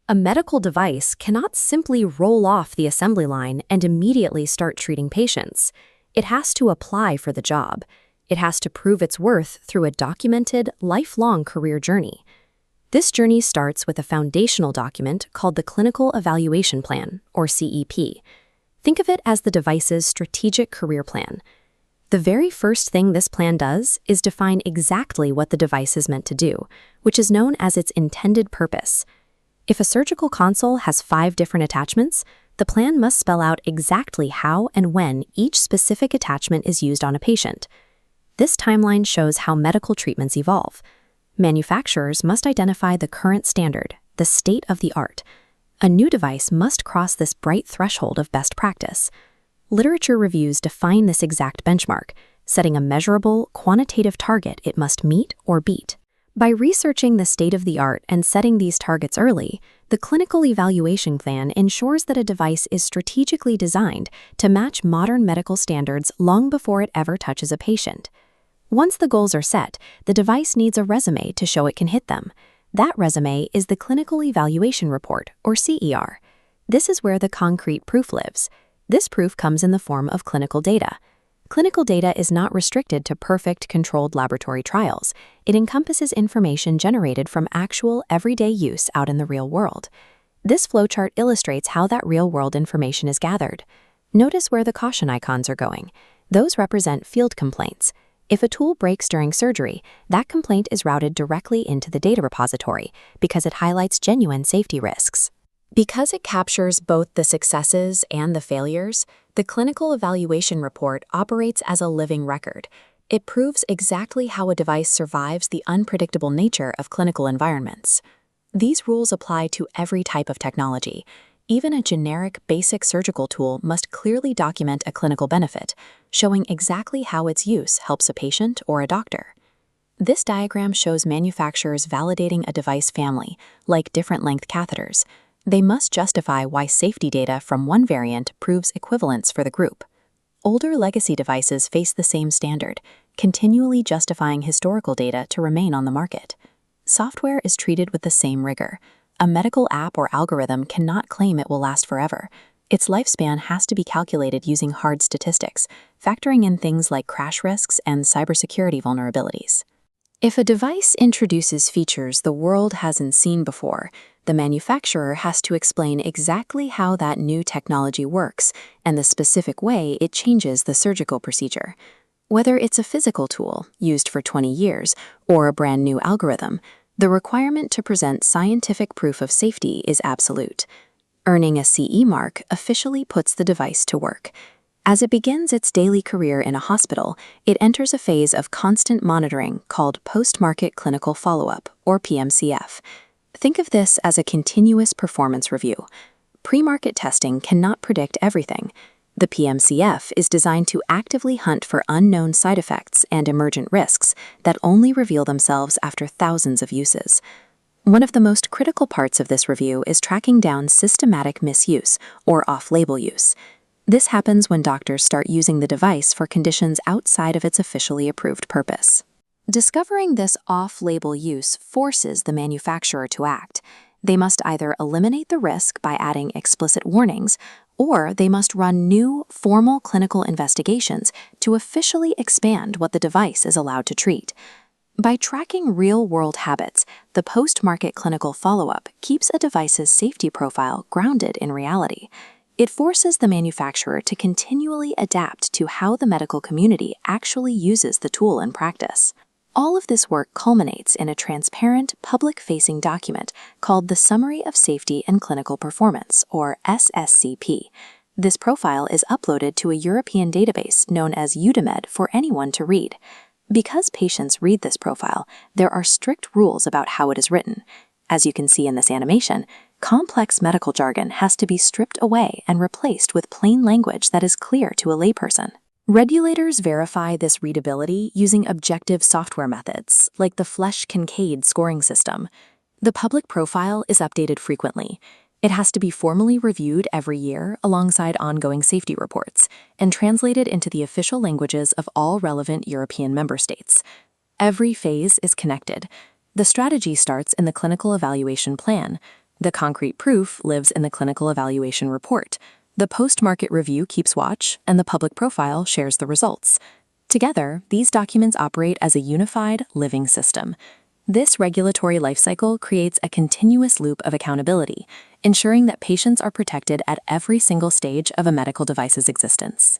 A medical device cannot simply roll off the assembly line and immediately start treating patients. It has to apply for the job. It has to prove its worth through a documented, lifelong career journey. This journey starts with a foundational document called the Clinical Evaluation Plan, or CEP. Think of it as the device's strategic career plan. The very first thing this plan does is define exactly what the device is meant to do, which is known as its intended purpose. If a surgical console has 5 different attachments, the plan must spell out exactly how and when each specific attachment is used on a patient. This timeline shows how medical treatments evolve. Manufacturers must identify the current standard, the state of the art. A new device must cross this bright threshold of best practice. Literature reviews define this exact benchmark, setting a measurable, quantitative target it must meet or beat. By researching the state of the art and setting these targets early, the clinical evaluation plan ensures that a device is strategically designed to match modern medical standards long before it ever touches a patient. Once the goals are set, the device needs a resume to show it can hit them. That resume is the Clinical Evaluation Report, or CER. This is where the concrete proof lives. This proof comes in the form of clinical data. Clinical data is not restricted to perfect, controlled laboratory trials. It encompasses information generated from actual, everyday use out in the real world. This flowchart illustrates how that real-world information is gathered. Notice where the caution icons are going. Those represent field complaints. If a tool breaks during surgery, that complaint is routed directly into the data repository because it highlights genuine safety risks. Because it captures both the successes and the failures, the Clinical Evaluation Report operates as a living record. It proves exactly how a device survives the unpredictable nature of clinical environments. These rules apply to every type of technology. Even a generic, basic surgical tool must clearly document a clinical benefit, showing exactly how its use helps a patient or a doctor. This diagram shows manufacturers validating a device family, like different-length catheters. They must justify why safety data from one variant proves equivalence for the group. Older legacy devices face the same standard, continually justifying historical data to remain on the market. Software is treated with the same rigor. A medical app or algorithm cannot claim it will last forever. Its lifespan has to be calculated using hard statistics, factoring in things like crash risks and cybersecurity vulnerabilities. If a device introduces features the world hasn't seen before, the manufacturer has to explain exactly how that new technology works and the specific way it changes the surgical procedure. Whether it's a physical tool, used for 20 years, or a brand new algorithm, the requirement to present scientific proof of safety is absolute. Earning a CE mark officially puts the device to work. As it begins its daily career in a hospital, it enters a phase of constant monitoring called post-market clinical follow-up, or PMCF. Think of this as a continuous performance review. Pre-market testing cannot predict everything. The PMCF is designed to actively hunt for unknown side effects and emergent risks that only reveal themselves after thousands of uses. One of the most critical parts of this review is tracking down systematic misuse, or off-label use. This happens when doctors start using the device for conditions outside of its officially approved purpose. Discovering this off-label use forces the manufacturer to act. They must either eliminate the risk by adding explicit warnings, or they must run new, formal clinical investigations to officially expand what the device is allowed to treat. By tracking real-world habits, the post-market clinical follow-up keeps a device's safety profile grounded in reality. It forces the manufacturer to continually adapt to how the medical community actually uses the tool in practice. All of this work culminates in a transparent, public-facing document called the Summary of Safety and Clinical Performance, or SSCP. This profile is uploaded to a European database known as EUDAMED for anyone to read. Because patients read this profile, there are strict rules about how it is written. As you can see in this animation, complex medical jargon has to be stripped away and replaced with plain language that is clear to a layperson. Regulators verify this readability using objective software methods, like the Flesch-Kincaid scoring system. The public profile is updated frequently. It has to be formally reviewed every year alongside ongoing safety reports and translated into the official languages of all relevant European member states. Every phase is connected. The strategy starts in the clinical evaluation plan. The concrete proof lives in the clinical evaluation report. The post-market review keeps watch, and the public profile shares the results. Together, these documents operate as a unified, living system. This regulatory lifecycle creates a continuous loop of accountability, ensuring that patients are protected at every single stage of a medical device's existence.